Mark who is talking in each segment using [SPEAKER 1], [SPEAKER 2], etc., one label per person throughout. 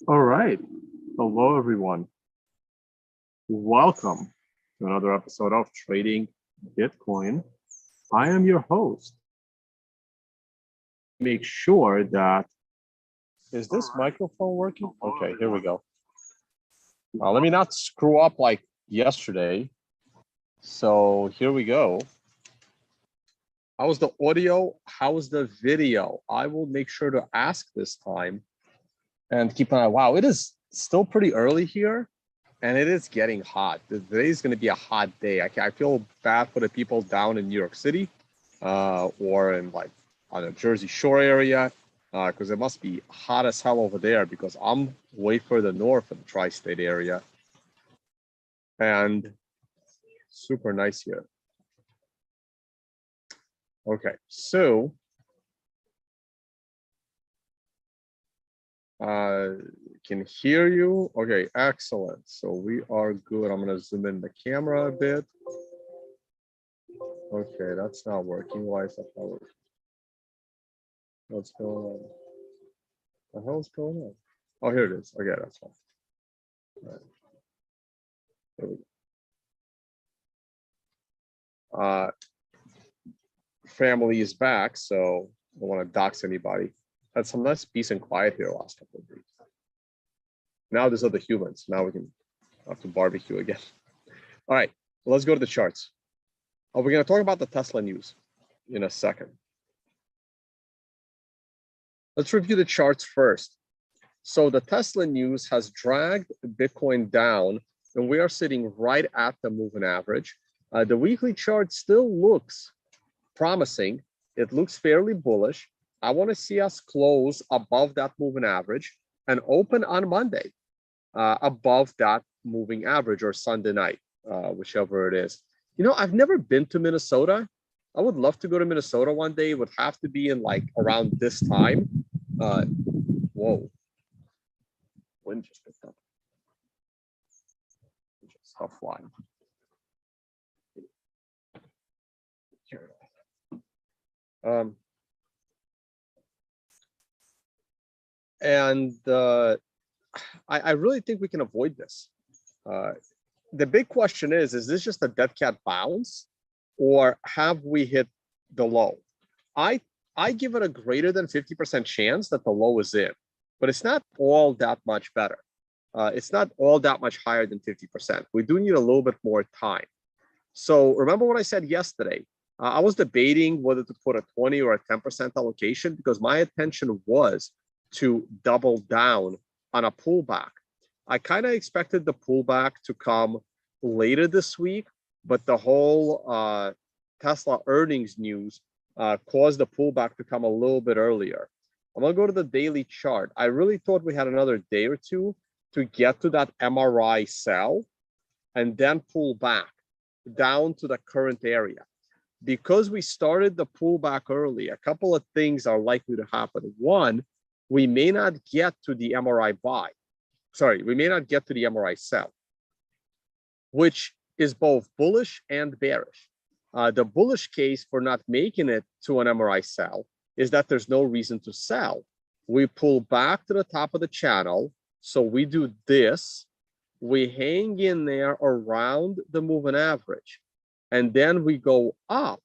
[SPEAKER 1] All right. Hello, everyone. Welcome to another episode of Trading Bitcoin. I am your host. Make sure that is this microphone working? Okay, here we go. Let me not screw up like yesterday. So here we go. How's the audio? How's the video? I will make sure to ask this time and keep an eye. Wow, it is still pretty early here. And it is getting hot. Today is going to be a hot day. I feel bad for the people down in New York City or in like on the Jersey Shore area because it must be hot as hell over there because I'm way further north in the tri-state area. And super nice here. Okay, so can hear you. Okay, excellent. So we are good. I'm going to zoom in the camera a bit. Okay, that's not working. Why is that not working? What's going on? The hell's going on? Oh, here it is. Okay, that's fine. All right. There we go. Family is back, so I don't want to dox anybody. Had some nice peace and quiet here last couple of weeks. Now there's other humans. Now we can have to barbecue again. All right, let's go to the charts. We're going to talk about the Tesla news in a second. Let's review the charts first. So the Tesla news has dragged Bitcoin down, and we are sitting right at the moving average. The weekly chart still looks promising. It looks fairly bullish. I want to see us close above that moving average and open on Monday above that moving average, or Sunday night, whichever it is. You know, I've never been to Minnesota. I would love to go to Minnesota one day. It would have to be in like around this time. Whoa. Wind just picked up. Just stuff flying. I really think we can avoid this. The big question is this just a dead cat bounce, or have we hit the low? I give it a greater than 50% chance that the low is in, but it's not all that much better. It's not all that much higher than 50%. We do need a little bit more time. So remember what I said yesterday? I was debating whether to put a 20 or a 10% allocation because my intention was to double down on a pullback. I kind of expected the pullback to come later this week, but the whole Tesla earnings news caused the pullback to come a little bit earlier. I'm going to go to the daily chart. I really thought we had another day or two to get to that MRI sell and then pull back down to the current area. Because we started the pullback early, a couple of things are likely to happen. One, we may not get to the MRI buy. Sorry, we may not get to the MRI sell, which is both bullish and bearish. The bullish case for not making it to an MRI sell is that there's no reason to sell. We pull back to the top of the channel. So we do this. We hang in there around the moving average. And then we go up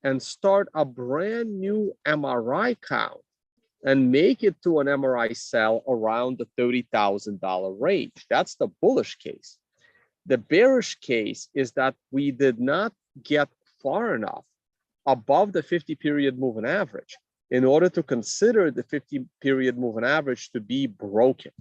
[SPEAKER 1] and start a brand new MRI count and make it to an MRI sell around the $30,000 range. That's the bullish case. The bearish case is that we did not get far enough above the 50-period moving average in order to consider the 50-period moving average to be broken.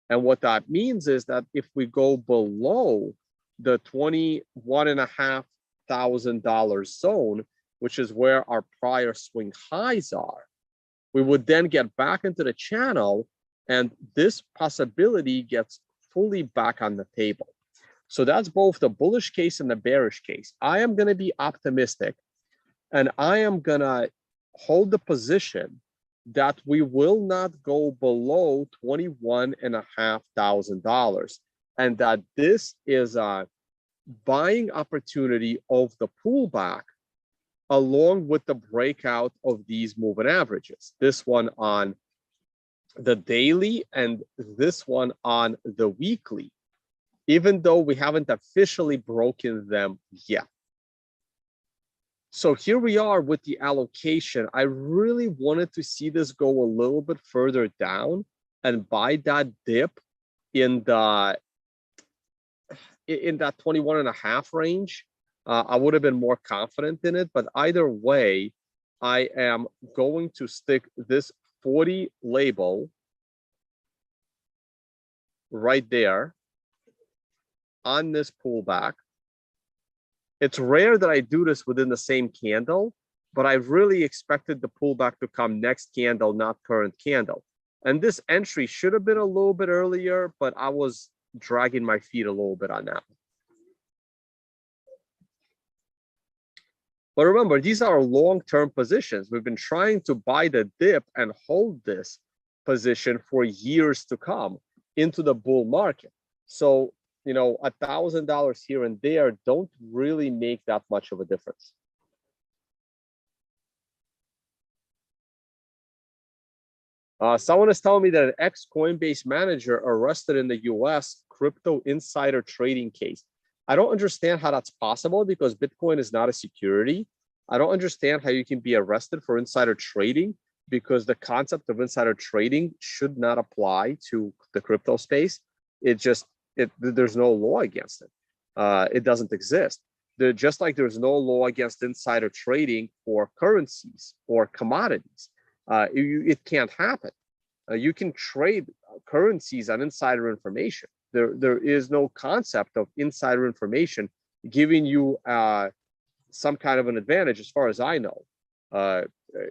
[SPEAKER 1] And what that means is that if we go below the $21,500 zone, which is where our prior swing highs are, we would then get back into the channel, and this possibility gets fully back on the table. So that's both the bullish case and the bearish case. I am going to be optimistic, and I am going to hold the position that we will not go below $21,500, and that this is a buying opportunity of the pullback along with the breakout of these moving averages. This one on the daily and this one on the weekly, even though we haven't officially broken them yet. So here we are with the allocation. I really wanted to see this go a little bit further down and buy that dip in that 21.5 range. I would have been more confident in it, but either way, I am going to stick this 40 label right there on this pullback. It's rare that I do this within the same candle, but I really expected the pullback to come next candle, not current candle. And this entry should have been a little bit earlier, but I was dragging my feet a little bit on that. But remember, these are long-term positions. We've been trying to buy the dip and hold this position for years to come into the bull market. So, you know, $1,000 here and there don't really make that much of a difference. Someone is telling me that an ex-Coinbase manager arrested in the US crypto insider trading case. I don't understand how that's possible because Bitcoin is not a security. I don't understand how you can be arrested for insider trading because the concept of insider trading should not apply to the crypto space. There's no law against it. It doesn't exist. Just like there's no law against insider trading for currencies or commodities. It can't happen. You can trade currencies on insider information. There is no concept of insider information giving you some kind of an advantage, as far as I know.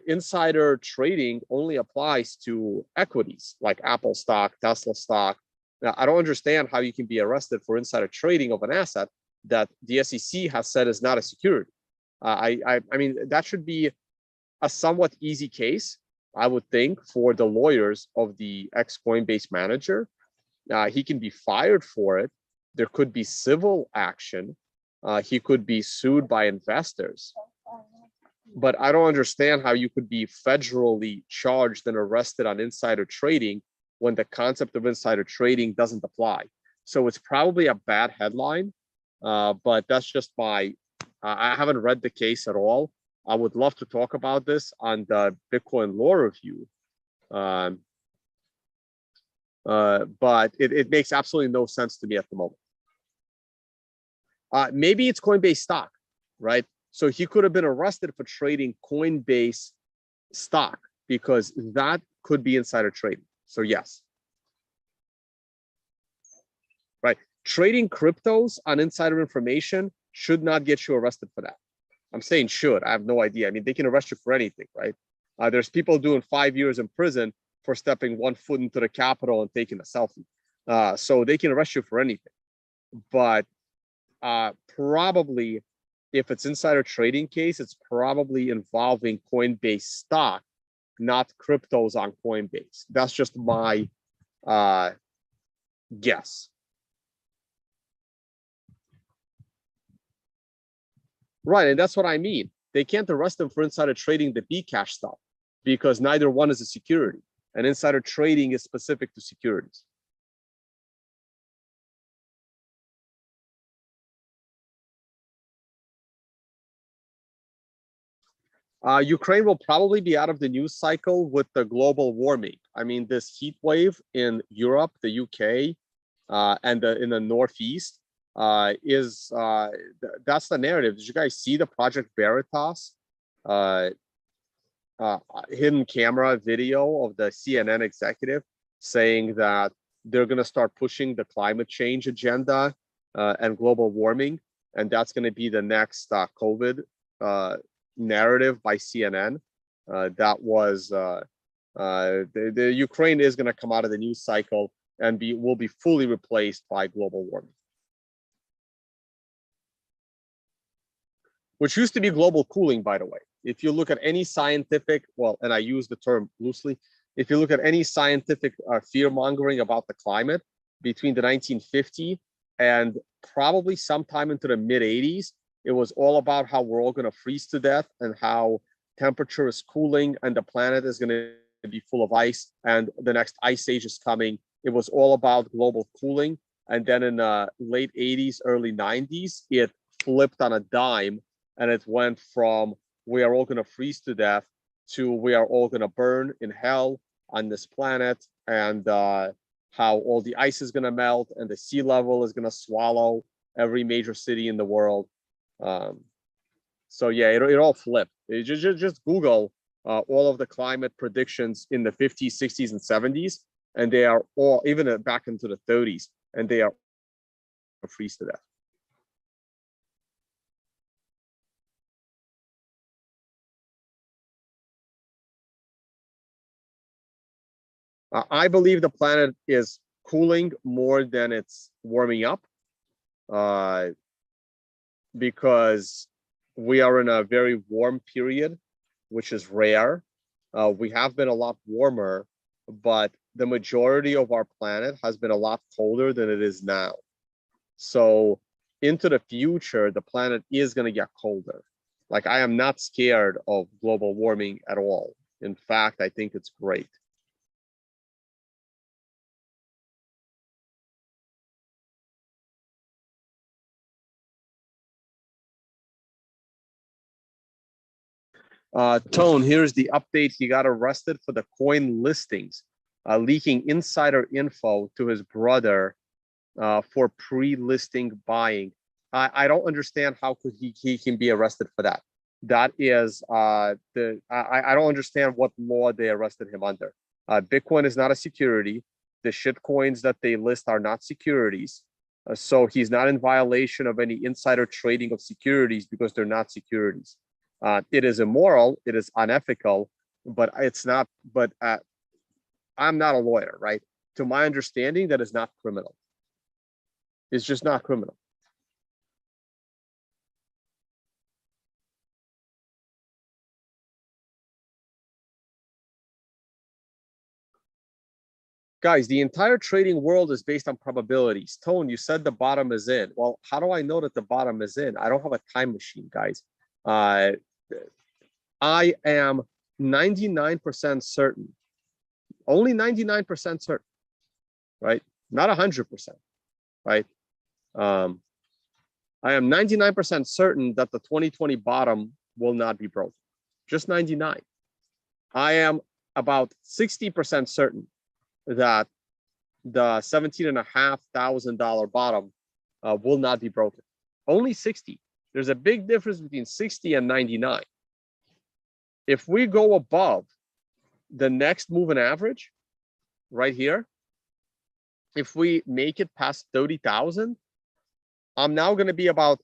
[SPEAKER 1] Insider trading only applies to equities like Apple stock, Tesla stock. Now, I don't understand how you can be arrested for insider trading of an asset that the SEC has said is not a security. I mean, that should be a somewhat easy case, I would think, for the lawyers of the ex-Coinbase manager. He can be fired for it. There could be civil action. He could be sued by investors. But I don't understand how you could be federally charged and arrested on insider trading when the concept of insider trading doesn't apply. So it's probably a bad headline, but that's just I haven't read the case at all. I would love to talk about this on the Bitcoin Law Review. But it makes absolutely no sense to me at the moment. Maybe it's Coinbase stock, right? So he could have been arrested for trading Coinbase stock because that could be insider trading. So yes. Right. Trading cryptos on insider information should not get you arrested for that. I'm saying should. I have no idea. I mean, they can arrest you for anything, right? There's people doing 5 years in prison for stepping 1 foot into the Capitol and taking a selfie. So they can arrest you for anything. But probably if it's insider trading case, it's probably involving Coinbase stock, not cryptos on Coinbase. That's just my guess. Right, and that's what I mean. They can't arrest them for insider trading the Bcash stuff because neither one is a security, and insider trading is specific to securities. Ukraine will probably be out of the news cycle with the global warming. I mean, this heat wave in Europe, the UK, and in the Northeast that's the narrative. Did you guys see the Project Veritas hidden camera video of the CNN executive saying that they're going to start pushing the climate change agenda and global warming, and that's going to be the next COVID narrative by CNN? That was the Ukraine is going to come out of the news cycle and will be fully replaced by global warming, which used to be global cooling, by the way. If you look at any scientific, well, and I use the term loosely, if you look at any scientific fear mongering about the climate between the 1950s and probably sometime into the mid 80s, it was all about how we're all going to freeze to death and how temperature is cooling and the planet is going to be full of ice and the next ice age is coming. It was all about global cooling. And then in the late 80s, early 90s, it flipped on a dime and it went from we are all going to freeze to death to we are all going to burn in hell on this planet, and how all the ice is going to melt and the sea level is going to swallow every major city in the world. So yeah, it all flipped. Just Google all of the climate predictions in the 50s, 60s, and 70s, and they are all, even back into the 30s, and they are freeze to death. I believe the planet is cooling more than it's warming up, because we are in a very warm period, which is rare. We have been a lot warmer, but the majority of our planet has been a lot colder than it is now. So into the future, the planet is going to get colder. Like, I am not scared of global warming at all. In fact, I think it's great. Tone, here's the update. He got arrested for the coin listings, leaking insider info to his brother for pre-listing buying. I don't understand how could he can be arrested for that. That is I don't understand what law they arrested him under. Bitcoin is not a security. The shit coins that they list are not securities. So he's not in violation of any insider trading of securities because they're not securities. It is immoral, it is unethical, but it's not. But I'm not a lawyer, right? To my understanding, that is not criminal. It's just not criminal. Guys, the entire trading world is based on probabilities. Tone, you said the bottom is in. Well, how do I know that the bottom is in? I don't have a time machine, guys. I am 99% certain, only 99% certain, right? Not 100%, right? I am 99% certain that the 2020 bottom will not be broken. Just 99. I am about 60% certain that the $17,500 bottom will not be broken. Only 60. There's a big difference between 60 and 99. If we go above the next moving average right here, if we make it past 30,000, I'm now going to be about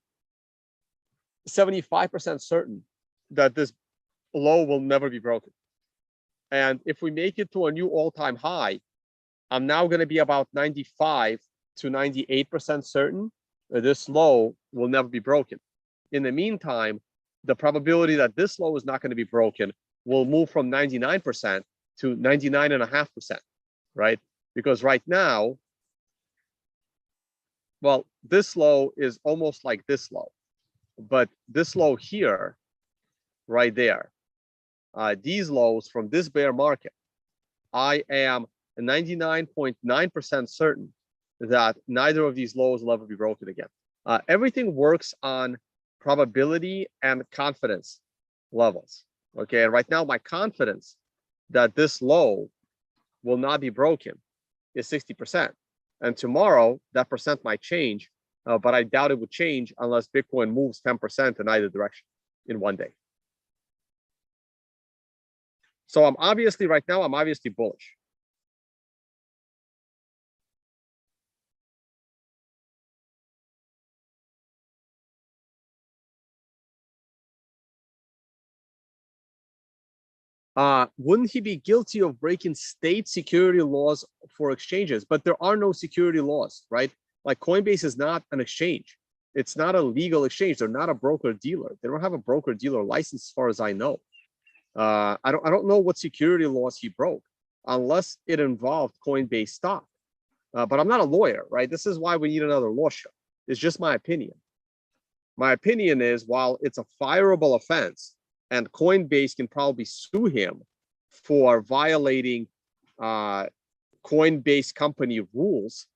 [SPEAKER 1] 75% certain that this low will never be broken. And if we make it to a new all-time high, I'm now going to be about 95 to 98% certain that this low will never be broken. In the meantime, the probability that this low is not going to be broken will move from 99% to 99.5%, right? Because right now, well, this low is almost like this low, but this low here, right there, these lows from this bear market, I am 99.9% certain that neither of these lows will ever be broken again. Everything works on probability and confidence levels. Okay, and right now my confidence that this low will not be broken is 60%. And tomorrow that percent might change, but I doubt it would change unless Bitcoin moves 10% in either direction in one day. So I'm obviously right now, I'm obviously bullish. Wouldn't he be guilty of breaking state security laws for exchanges? But there are no security laws, right? Like Coinbase is not an exchange. It's not a legal exchange. They're not a broker dealer. They don't have a broker dealer license, as far as I know. I don't know what security laws he broke, unless it involved Coinbase stock. But I'm not a lawyer, right? This is why we need another law show. It's just my opinion. My opinion is, while it's a fireable offense, and Coinbase can probably sue him for violating Coinbase company rules.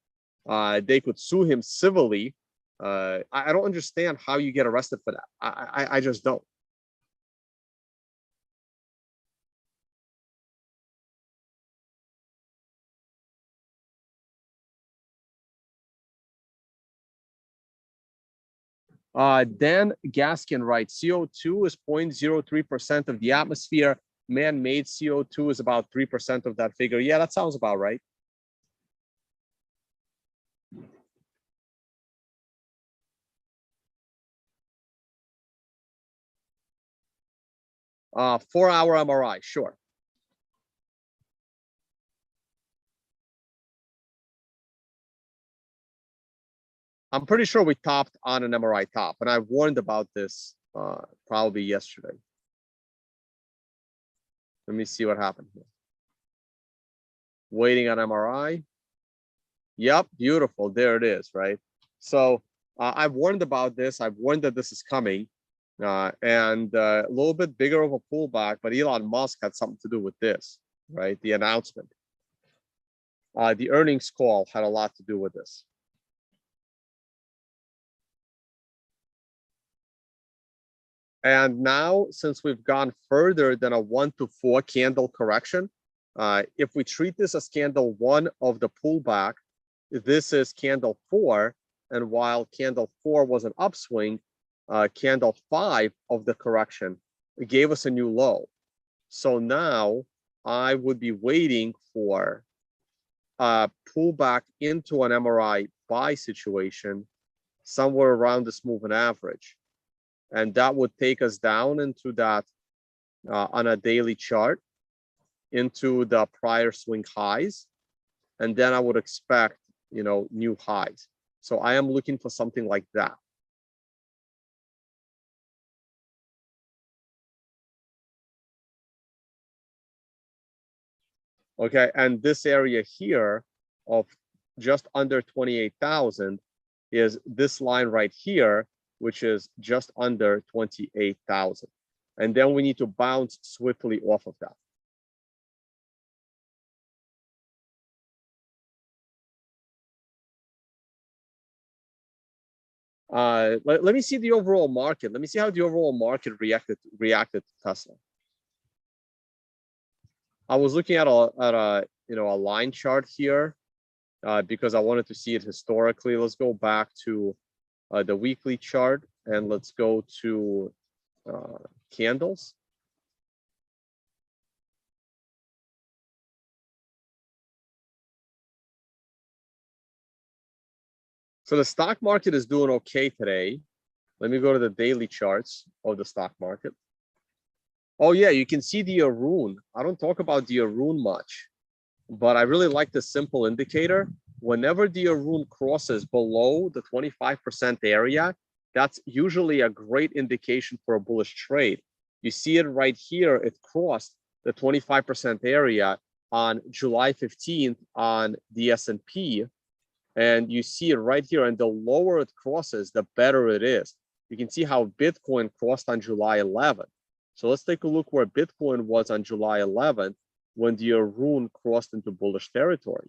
[SPEAKER 1] They could sue him civilly. I don't understand how you get arrested for that. I just don't. Dan Gaskin writes, CO2 is 0.03% of the atmosphere. Man-made CO2 is about 3% of that figure. Yeah, that sounds about right. Uh, 4-hour MRI, sure. I'm pretty sure we topped on an MRI top, and I warned about this probably yesterday. Let me see what happened here. Waiting on MRI. Yep, beautiful. There it is, right? So I've warned about this. I've warned that this is coming, and a little bit bigger of a pullback, but Elon Musk had something to do with this, right? The announcement. The earnings call had a lot to do with this. And now, since we've gone further than a 1 to 4 candle correction, if we treat this as candle 1 of the pullback, this is candle 4. And while candle 4 was an upswing, candle 5 of the correction gave us a new low. So now I would be waiting for a pullback into an MRI buy situation somewhere around this moving average. And that would take us down into that on a daily chart into the prior swing highs. And then I would expect, you know, new highs. So I am looking for something like that. Okay, and this area here of just under 28,000 is this line right here, which is just under 28,000. And then we need to bounce swiftly off of that. Let me see the overall market. Let me see how the overall market reacted to Tesla. I was looking at a line chart here because I wanted to see it historically. Let's go back to the weekly chart and let's go to candles. So the stock market is doing okay today. Let me go to the daily charts of the stock market. Oh yeah, you can see the Arun. I don't talk about the Arun much, but I really like the simple indicator. Whenever the Arun crosses below the 25% area, that's usually a great indication for a bullish trade. You see it right here. It crossed the 25% area on July 15th on the S&P. And you see it right here. And the lower it crosses, the better it is. You can see how Bitcoin crossed on July 11th. So let's take a look where Bitcoin was on July 11th when the Arun crossed into bullish territory.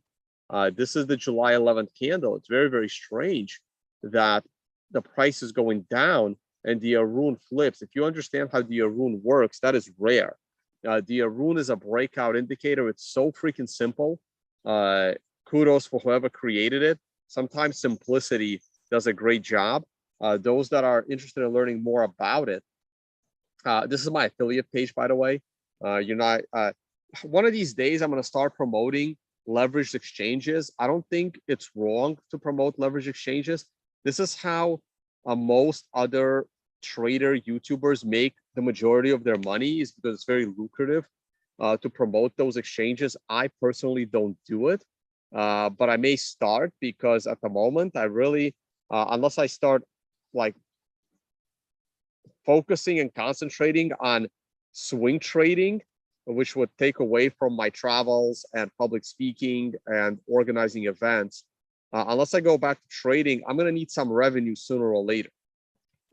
[SPEAKER 1] This is the July 11th candle. It's very, very strange that the price is going down and the Arun flips. If you understand how the Arun works, that is rare. The Arun is a breakout indicator. It's so freaking simple. Kudos for whoever created it. Sometimes simplicity does a great job. Those that are interested in learning more about it, this is my affiliate page, by the way. One of these days, I'm going to start promoting leveraged exchanges. I don't think it's wrong to promote leveraged exchanges. This is how most other trader YouTubers make the majority of their money, is because it's very lucrative to promote those exchanges. I personally don't do it, but I may start because at the moment, I really, unless I start like focusing and concentrating on swing trading, which would take away from my travels and public speaking and organizing events. Unless I go back to trading, I'm going to need some revenue sooner or later.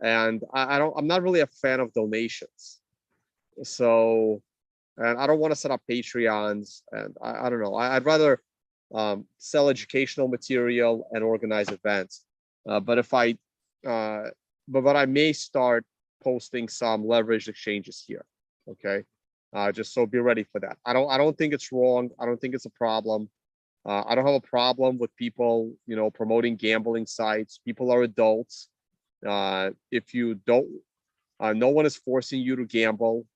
[SPEAKER 1] And I'm not really a fan of donations. So And I don't want to set up Patreons, and I don't know. I'd rather sell educational material and organize events. But if I, but I may start posting some leveraged exchanges here. Okay, just so be ready for that. I don't think it's wrong. I don't think it's a problem. I don't have a problem with people, promoting gambling sites. People are adults. If you don't, no one is forcing you to gamble.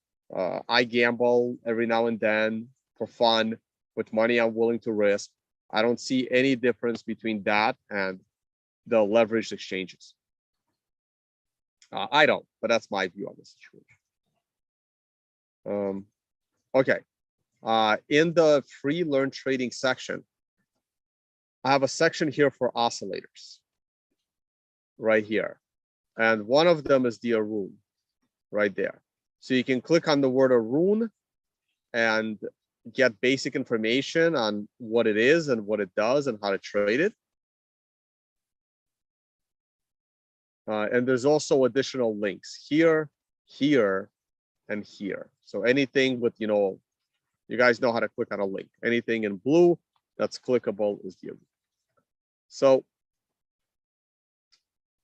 [SPEAKER 1] I gamble every now and then for fun with money I'm willing to risk. I don't see any difference between that and the leveraged exchanges. I don't, but that's my view on the situation. Okay. In the free learn trading section, I have a section here for oscillators right here. And one of them is the Arun right there. So you can click on the word Arun and get basic information on what it is and what it does and how to trade it. And there's also additional links here, here, and here. So anything with, you guys know how to click on a link. Anything in blue that's clickable is the Arun. So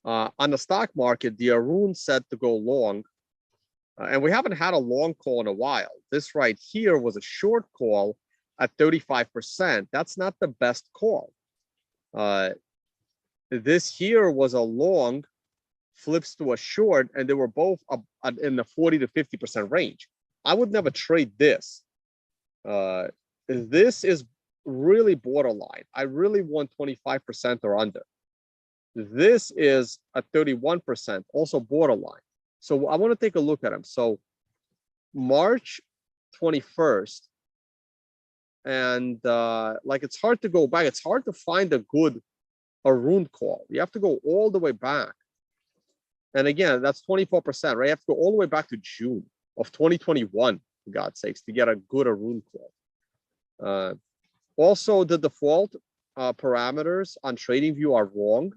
[SPEAKER 1] on the stock market, the Arun said to go long, and we haven't had a long call in a while. This right here was a short call at 35%. That's not the best call. This here was a long, flips to a short, and they were both up in the 40 to 50% range. I would never trade this. This is really borderline. I really want 25% or under. This is at 31%, also borderline. So I want to take a look at them. So March 21st, and like it's hard to go back. It's hard to find a good Arun call. You have to go all the way back. And again, that's 24%, right? You have to go all the way back to June of 2021, for God's sakes, to get a good Arun call. Also, the default parameters on TradingView are wrong.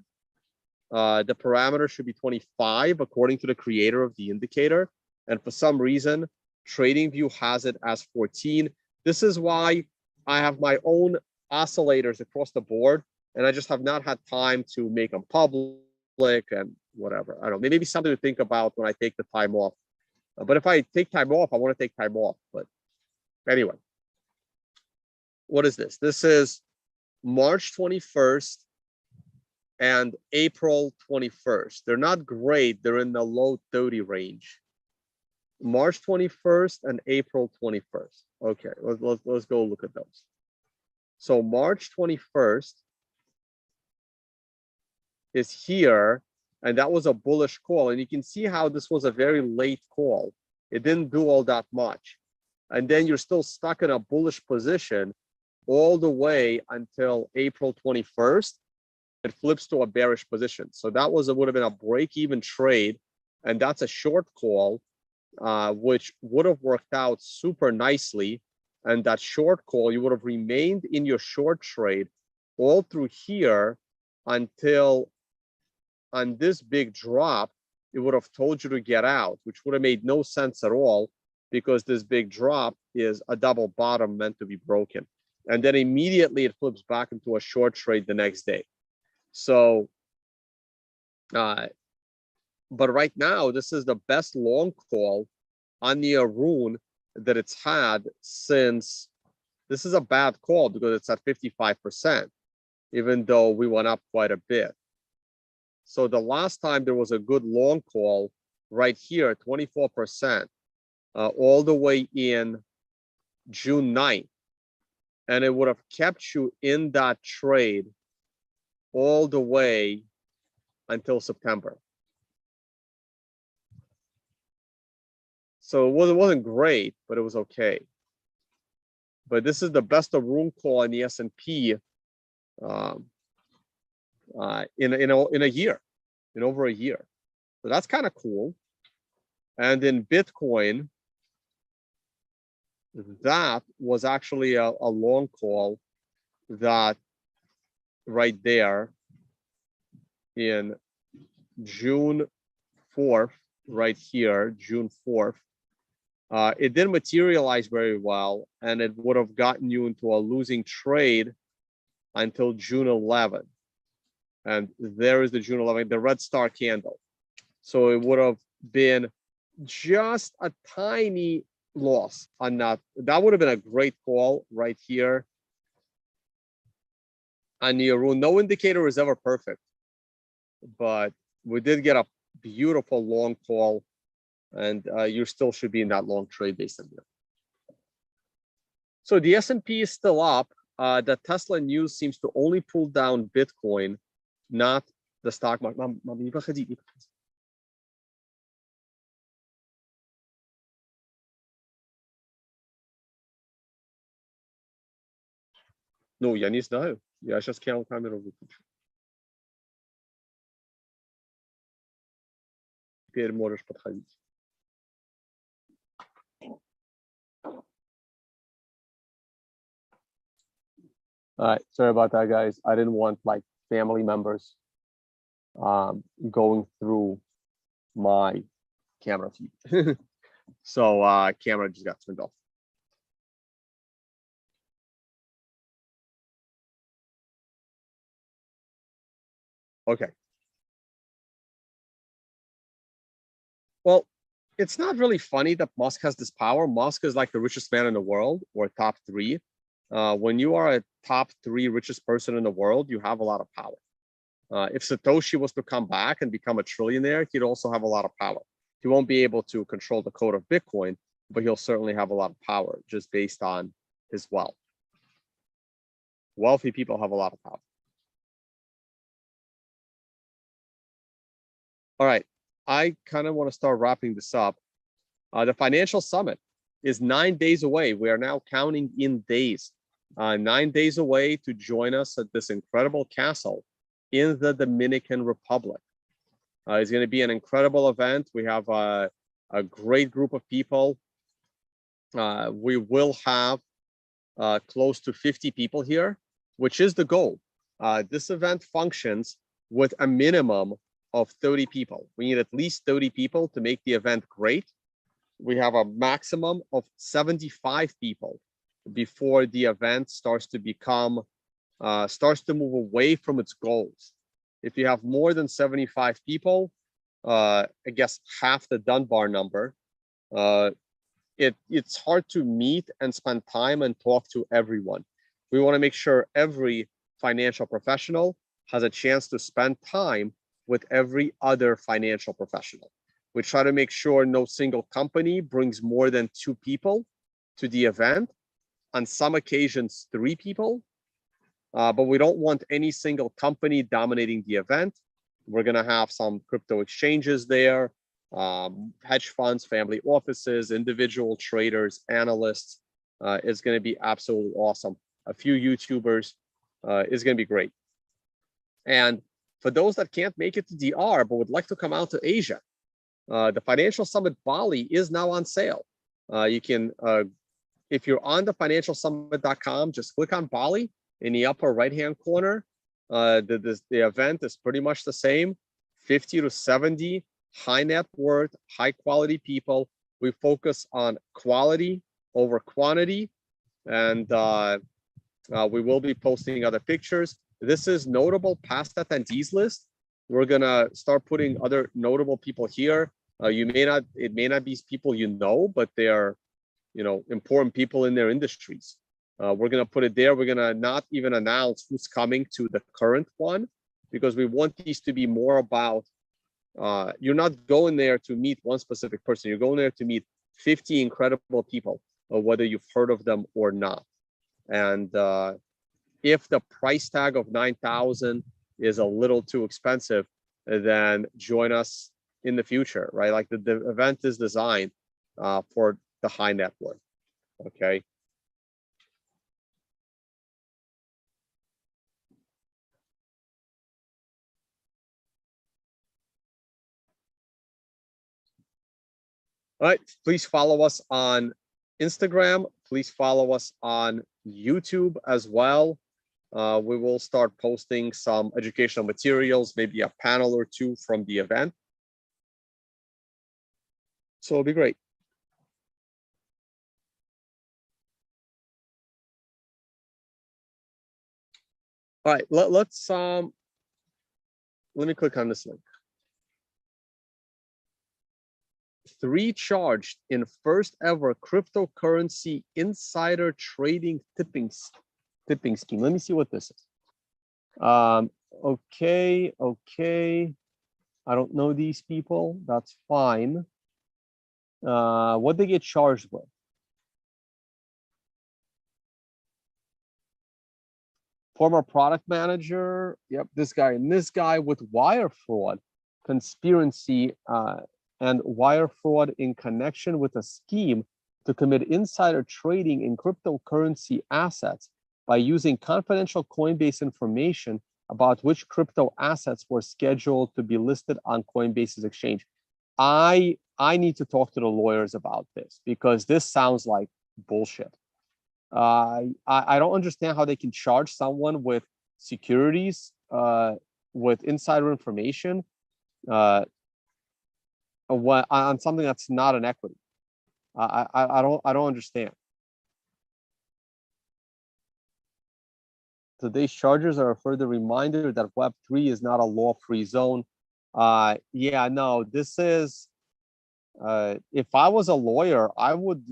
[SPEAKER 1] The parameter should be 25 according to the creator of the indicator. And for some reason, TradingView has it as 14. This is why I have my own oscillators across the board, and I just have not had time to make them public and whatever. I don't know, maybe something to think about when I take the time off. But if I take time off, I want to take time off. But anyway, what is this? This is March 21st and April 21st. They're not great. They're in the low 30 range. March 21st and April 21st. Okay, let's go look at those. So March 21st is here, and that was a bullish call. And you can see how this was a very late call. It didn't do all that much. And then you're still stuck in a bullish position all the way until April 21st. It flips to a bearish position. So that would have been a break-even trade, and that's a short call, which would have worked out super nicely. And that short call, you would have remained in your short trade all through here until on this big drop, it would have told you to get out, which would have made no sense at all because this big drop is a double bottom meant to be broken. And then immediately it flips back into a short trade the next day. So, but right now, this is the best long call on the Arun that it's had since. This is a bad call because it's at 55%, even though we went up quite a bit. So the last time there was a good long call right here, 24%, all the way in June 9th. And it would have kept you in that trade all the way until September. So it wasn't great, but it was okay. But this is the best of room call in the S&P in a year, in over a year. So that's kind of cool. And in Bitcoin, that was actually a long call that right there in June 4th, right here, June 4th, It didn't materialize very well, and it would have gotten you into a losing trade until June 11th. And there is the June 11th, the red star candle. So it would have been just a tiny loss on that. That would have been a great call right here on the Arun. No indicator is ever perfect, but we did get a beautiful long call, and you still should be in that long trade based on here. So the S&P is still up. The Tesla news seems to only pull down Bitcoin, not the stock market. Ну, я не знаю. Я сейчас камеру выключу. Теперь можешь подходить. All right, sorry about that, guys. I didn't want like family members going through my camera feed. So camera just got turned off. Okay. Well, it's not really funny that Musk has this power. Musk is like the richest man in the world, or top 3. When you are a top 3 richest person in the world, you have a lot of power. If Satoshi was to come back and become a trillionaire, he'd also have a lot of power. He won't be able to control the code of Bitcoin, but he'll certainly have a lot of power just based on his wealth. Wealthy people have a lot of power. All right, I kind of want to start wrapping this up. The financial summit is 9 days away. We are now counting in days. 9 days away to join us at this incredible castle in the Dominican Republic. It's going to be an incredible event. We have a great group of people. We will have close to 50 people here, which is the goal. This event functions with a minimum of 30 people. We need at least 30 people to make the event great. We have a maximum of 75 people before the event starts to become, starts to move away from its goals. If you have more than 75 people, I guess half the Dunbar number, it's hard to meet and spend time and talk to everyone. We want to make sure every financial professional has a chance to spend time with every other financial professional. We try to make sure no single company brings more than 2 people to the event. On some occasions, 3 people, but we don't want any single company dominating the event. We're going to have some crypto exchanges there, hedge funds, family offices, individual traders, analysts. It's going to be absolutely awesome. A few YouTubers is going to be great. And for those that can't make it to DR but would like to come out to Asia, the Financial Summit Bali is now on sale. You can, if you're on the financialsummit.com, just click on Bali in the upper right-hand corner. The event is pretty much the same, 50 to 70 high net worth, high quality people. We focus on quality over quantity, and we will be posting other pictures. This is notable past attendees list. We're gonna start putting other notable people here. It may not be people you know, but they are, important people in their industries. We're gonna put it there. We're gonna not even announce who's coming to the current one, because we want these to be more about, you're not going there to meet one specific person. You're going there to meet 50 incredible people, whether you've heard of them or not. And if the price tag of 9,000 is a little too expensive, then join us in the future, right? Like the event is designed for the high net worth, okay? All right, please follow us on Instagram. Please follow us on YouTube as well. We will start posting some educational materials, maybe a panel or 2 from the event. So it'll be great. All right, let me click on this link. 3 charged in first ever cryptocurrency insider trading tipping scheme. Let me see what this is. Okay. I don't know these people. That's fine. What they get charged with? Former product manager. Yep, this guy and this guy with wire fraud, conspiracy, and wire fraud in connection with a scheme to commit insider trading in cryptocurrency assets by using confidential Coinbase information about which crypto assets were scheduled to be listed on Coinbase's exchange. I need to talk to the lawyers about this because this sounds like bullshit. I don't understand how they can charge someone with securities, with insider information, on something that's not an equity. I don't understand. Today's charges are a further reminder that Web3 is not a law-free zone. Yeah, no, this is. If I was a lawyer, I would.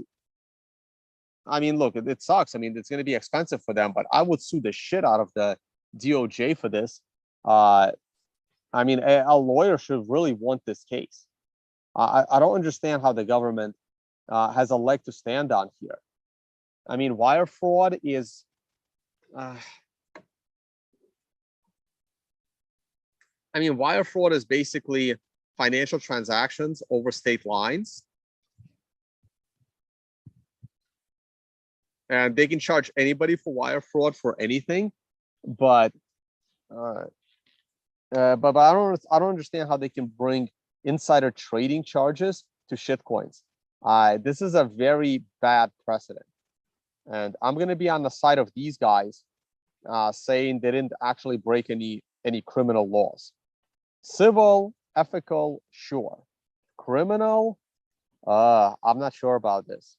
[SPEAKER 1] I mean, look, it sucks. I mean, it's going to be expensive for them, but I would sue the shit out of the DOJ for this. I mean, a lawyer should really want this case. I don't understand how the government has a leg to stand on here. I mean, wire fraud is. I mean, wire fraud is basically financial transactions over state lines. And they can charge anybody for wire fraud for anything, but I don't understand how they can bring insider trading charges to shitcoins. This is a very bad precedent, and I'm going to be on the side of these guys, saying they didn't actually break any criminal laws. Civil, ethical, sure. Criminal, I'm not sure about this.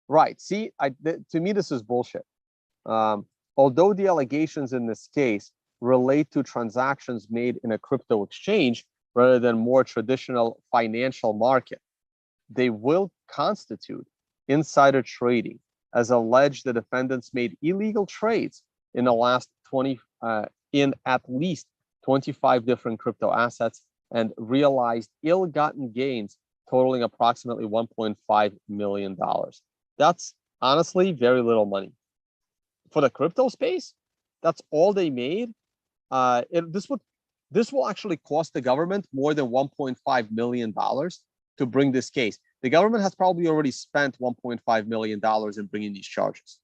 [SPEAKER 1] Right. See, to me, this is bullshit. Although the allegations in this case relate to transactions made in a crypto exchange rather than more traditional financial market, they will constitute insider trading, as alleged the defendants made illegal trades in the last in at least 25 different crypto assets and realized ill-gotten gains totaling approximately $1.5 million. That's honestly very little money. For the crypto space, that's all they made. This will actually cost the government more than $1.5 million to bring this case. The government has probably already spent $1.5 million in bringing these charges.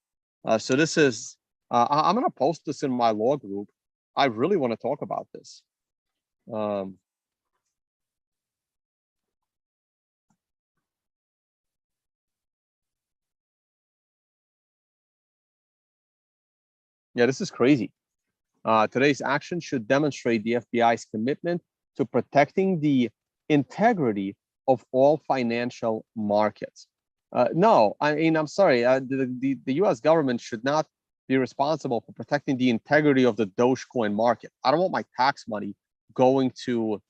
[SPEAKER 1] So this is, I'm going to post this in my law group. I really want to talk about this. Yeah, this is crazy. Today's action should demonstrate the FBI's commitment to protecting the integrity of all financial markets. No, I mean, I'm sorry. The U.S. government should not be responsible for protecting the integrity of the Dogecoin market. I don't want my tax money going to,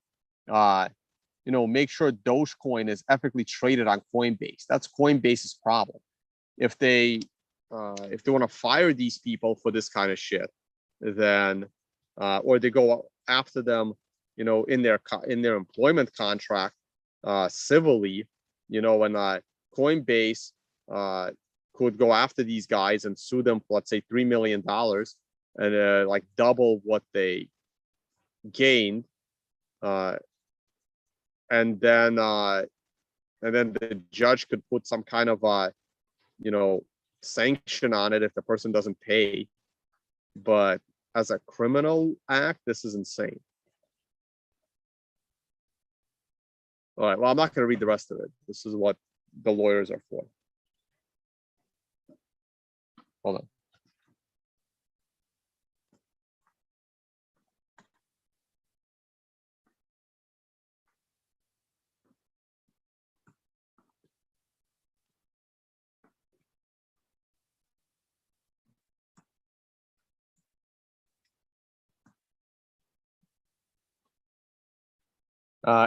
[SPEAKER 1] make sure Dogecoin is ethically traded on Coinbase. That's Coinbase's problem. If they want to fire these people for this kind of shit, then or they go after them, in their employment contract, civilly, and Coinbase could go after these guys and sue them for, let's say, $3 million and like double what they gained, and then the judge could put some kind of sanction on it if the person doesn't pay. But as a criminal act, this is insane. All right, well, I'm not going to read the rest of it. This is what the lawyers are for. Hold on.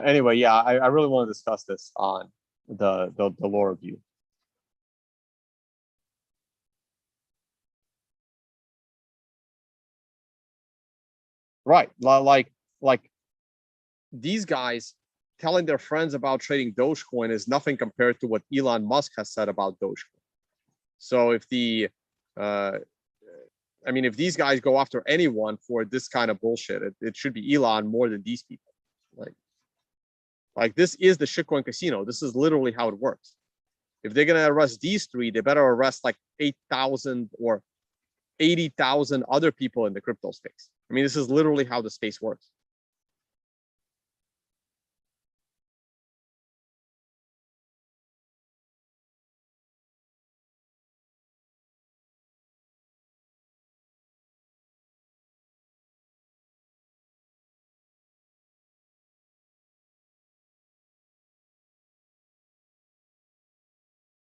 [SPEAKER 1] Anyway, yeah, I really want to discuss this on the lower view. Right, like these guys telling their friends about trading Dogecoin is nothing compared to what Elon Musk has said about Dogecoin. So if the I mean, if these guys go after anyone for this kind of bullshit, it should be Elon more than these people. Like this is the shitcoin casino. This is literally how it works. If they're gonna arrest these three, they better arrest like 8,000 or 80,000 other people in the crypto space. I mean, this is literally how the space works.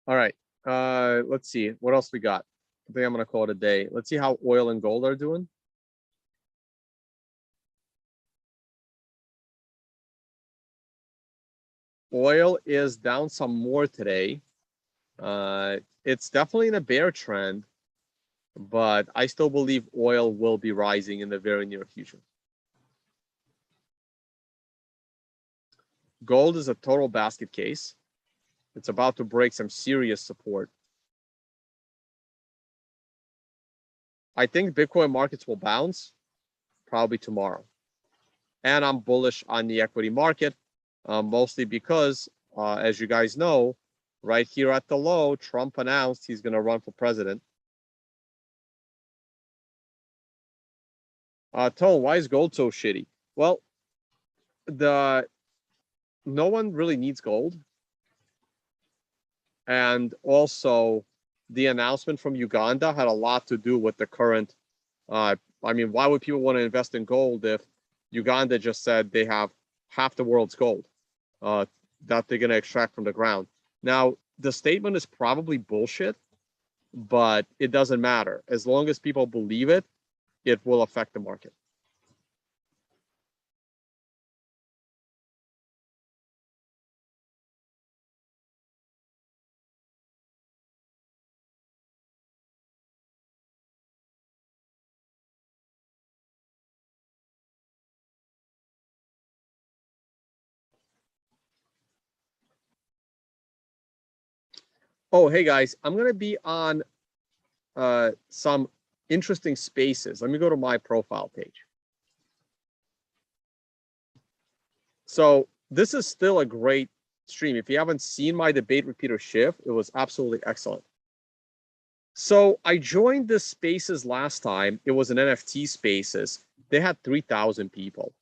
[SPEAKER 1] All right. Let's see what else we got. I think I'm gonna call it a day. Let's see how oil and gold are doing. Oil is down some more today. It's definitely in a bear trend, but I still believe oil will be rising in the very near future. Gold is a total basket case. It's about to break some serious support. I think Bitcoin markets will bounce probably tomorrow. And I'm bullish on the equity market, mostly because, as you guys know, right here at the low, Trump announced he's going to run for president. Tone, why is gold so shitty? Well, no one really needs gold. And also, the announcement from Uganda had a lot to do with the current. I mean, why would people want to invest in gold if Uganda just said they have half the world's gold that they're going to extract from the ground? Now, the statement is probably bullshit, but it doesn't matter. As long as people believe it, it will affect the market. Oh, hey guys, I'm going to be on some interesting spaces. Let me go to my profile page. So this is still a great stream. If you haven't seen my debate repeater shift, it was absolutely excellent. So I joined this spaces last time. It was an NFT spaces. They had 3,000 people.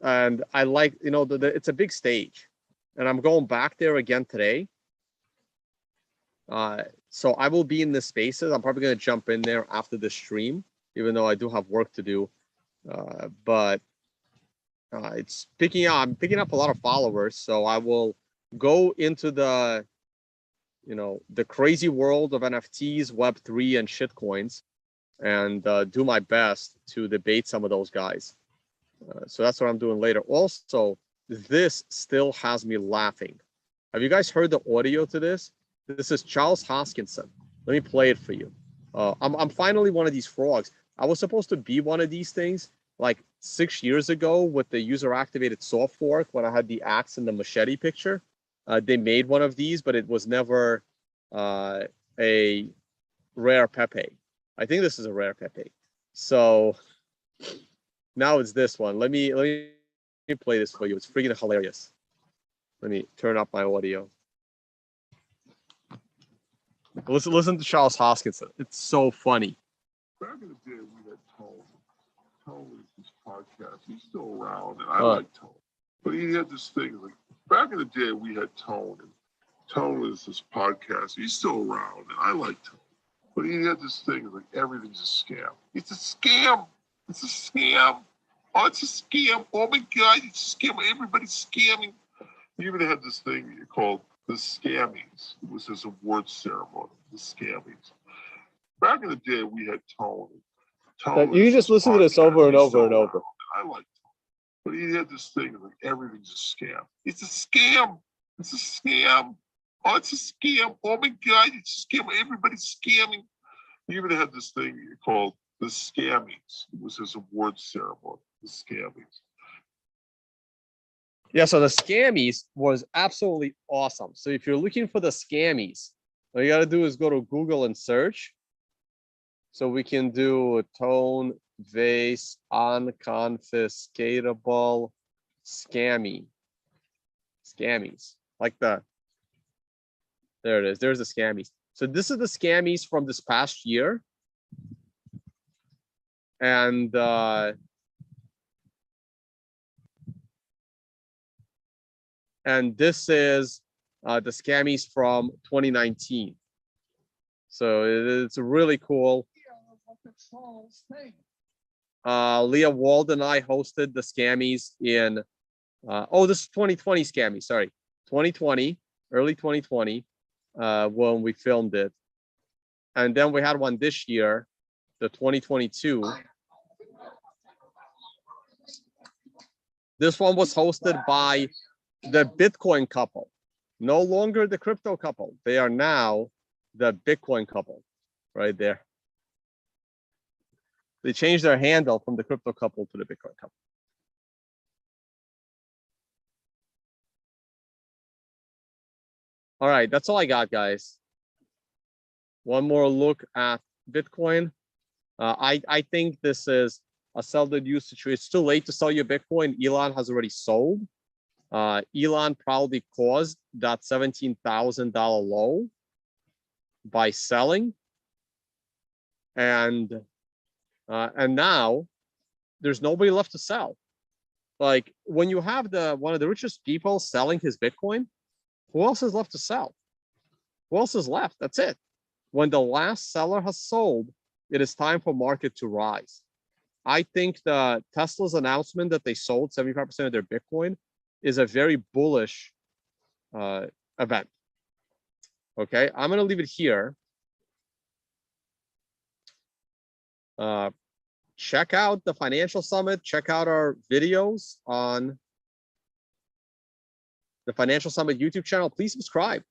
[SPEAKER 1] And I like, you know, it's a big stage. And I'm going back there again today. So I will be in the spaces. I'm probably going to jump in there after the stream, even though I do have work to do. But it's picking up. I'm picking up a lot of followers, so I will go into the, you know, the crazy world of NFTs, Web3, and shitcoins, and do my best to debate some of those guys. So that's what I'm doing later. Also, this still has me laughing. Have you guys heard the audio to this? This is Charles Hoskinson. Let me play it for you. I'm finally one of these frogs. I was supposed to be one of these things like 6 years ago with the user-activated soft fork when I had the axe and the machete picture. They made one of these, but it was never a rare Pepe. I think this is a rare Pepe. So now it's this one. Let me play this for you. It's freaking hilarious. Let me turn up my audio. Listen to Charles Hoskinson. It's so funny.
[SPEAKER 2] Back in the day, we had Tone. Tone is his podcast. He's still around, and I like Tone. But he had this thing like back in the day, we had Tone, and Tone is his podcast. He's still around, and I like Tone. But he had this thing like everything's a scam. It's a scam. It's a scam. Oh, it's a scam. Oh my God, it's a scam. Everybody's scamming. He even had this thing called the Scammies. It was his award ceremony, the Scammies. Back in the day, we had Tone.
[SPEAKER 1] You can just listen to this over and over and over.
[SPEAKER 2] I like Tone. But he had this thing like everything's a scam. It's a scam. It's a scam. Oh, it's a scam. Oh my God, it's a scam. Everybody's scamming. He even had this thing called the Scammies. It was his award ceremony, the Scammies.
[SPEAKER 1] Yeah, so the Scammies was absolutely awesome. So if you're looking for the Scammies, all you got to do is go to Google and search. So we can do a tone, Vays, unconfiscatable, scammies. Like the, there it is. There's the Scammies. So this is the Scammies from this past year. And this is the Scammies from 2019. So it's really cool. Leah Wald and I hosted the Scammies in, oh, this is 2020 Scammy, sorry. 2020, early 2020, when we filmed it. And then we had one this year, the 2022. This one was hosted by the Bitcoin couple, no longer the crypto couple. They are now the Bitcoin couple right there. They changed their handle from the crypto couple to the Bitcoin couple. All right, that's all I got, guys. One more look at Bitcoin. I think this is a sell the use situation. It's too late to sell your Bitcoin. Elon has already sold. Elon probably caused that $17,000 low by selling. And now there's nobody left to sell. Like when you have one of the richest people selling his Bitcoin, who else is left to sell? Who else is left? That's it. When the last seller has sold, it is time for market to rise. I think the Tesla's announcement that they sold 75% of their Bitcoin is a very bullish event. Okay, I'm going to leave it here. Check out the Financial Summit. Check out our videos on the Financial Summit YouTube channel. Please subscribe.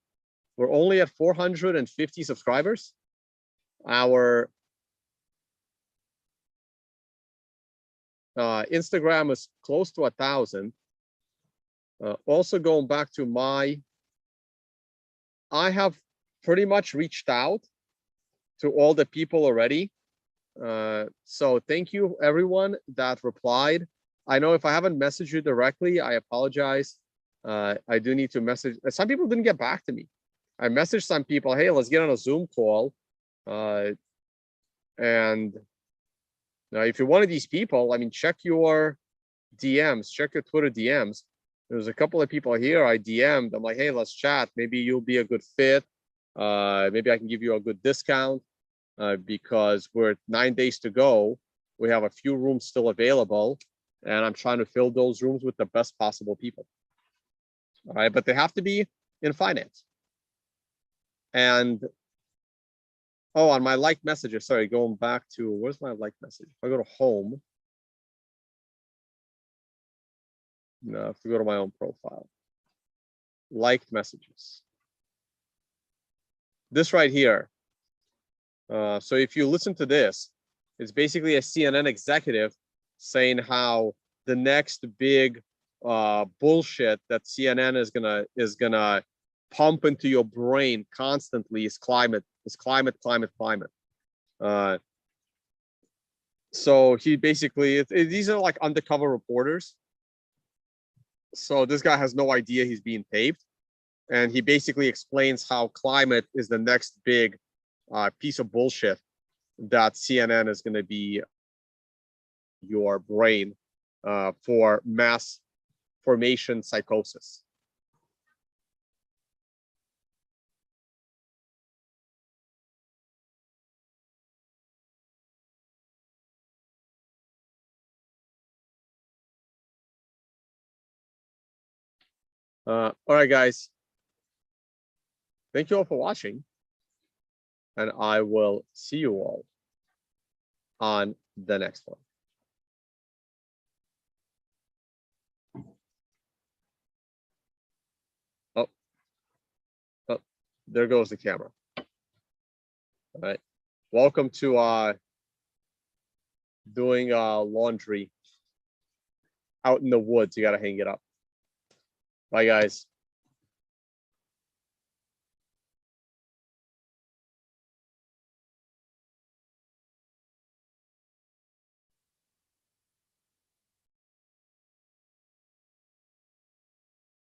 [SPEAKER 1] We're only at 450 subscribers. Our Instagram is close to 1,000. Also going back to I have pretty much reached out to all the people already. So thank you everyone that replied. I know if I haven't messaged you directly, I apologize. I do need to message. Some people didn't get back to me. I messaged some people, hey, let's get on a Zoom call. And now if you're one of these people, I mean, check your DMs, check your Twitter DMs. There's a couple of people here I DM'd. I'm like, hey, let's chat. Maybe you'll be a good fit. Maybe I can give you a good discount because we're at 9 days to go. We have a few rooms still available, and I'm trying to fill those rooms with the best possible people. All right, but they have to be in finance. And oh, on my liked messages, sorry, going back to, where's my liked message? If I go to home, no, I have to go to my own profile. Liked messages. This right here. So if you listen to this, it's basically a CNN executive saying how the next big bullshit that CNN is gonna pump into your brain constantly is climate. So he basically, these are like undercover reporters. So this guy has no idea he's being taped. And he basically explains how climate is the next big piece of bullshit that CNN is going to be your brain for mass formation psychosis. All right, guys. Thank you all for watching. And I will see you all on the next one. There goes the camera. All right. Welcome to doing laundry out in the woods. You got to hang it up. Bye, guys.